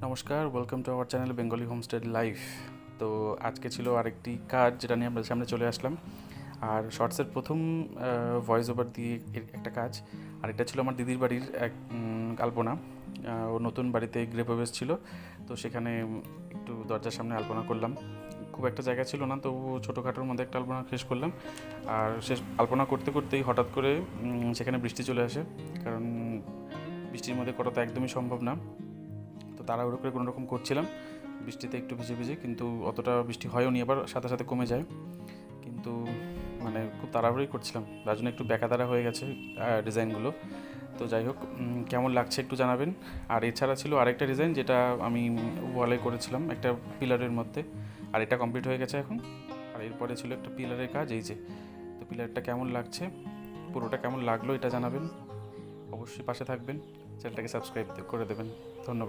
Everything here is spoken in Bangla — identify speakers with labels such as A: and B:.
A: নমস্কার, welcome to our channel Bengali homestay life. তো আজকে ছিল আরেকটি কাজ যেটা নিয়ে আমরা সামনে চলে আসলাম। আর শর্টসের প্রথম ভয়েস ওভার দিয়ে একটা কাজ। আর এটা ছিল আমার দিদির বাড়ির এক আলপনা। ও নতুন বাড়িতে গৃহপ্রবেশ ছিল, তো সেখানে একটু দরজার সামনে আলপনা করলাম। খুব একটা জায়গা ছিল না, তবু ছোটোখাটোর মধ্যে একটা আলপনা শেষ করলাম। আর শেষ আলপনা করতে করতেই হঠাৎ করে সেখানে বৃষ্টি চলে আসে। কারণ বৃষ্টির মধ্যে করা তো একদমই সম্ভব না। তো তাড়াহুড়ো করে কোনো রকম করছিলাম, বৃষ্টিতে একটু ভিজে ভিজে, কিন্তু অতটা বৃষ্টি হয়ও নি, আবার সাথে সাথে কমে যায়। কিন্তু মানে খুব তাড়াহুড়োই করছিলাম, তার জন্য একটু বেকাতারা হয়ে গেছে ডিজাইনগুলো। তো যাই হোক, কেমন লাগছে একটু জানাবেন। আর এছাড়া ছিল আরেকটা ডিজাইন যেটা আমি ওয়ালে করেছিলাম একটা পিলারের মধ্যে, আর এটা কমপ্লিট হয়ে গেছে এখন। আর এরপরে ছিল একটা পিলারের কাজ, এই যে। তো পিলারটা কেমন লাগছে, পুরোটা কেমন লাগলো এটা জানাবেন। অবশ্যই পাশে থাকবেন, চ্যানেলটাকে সাবস্ক্রাইব করে দেবেন। ধন্যবাদ।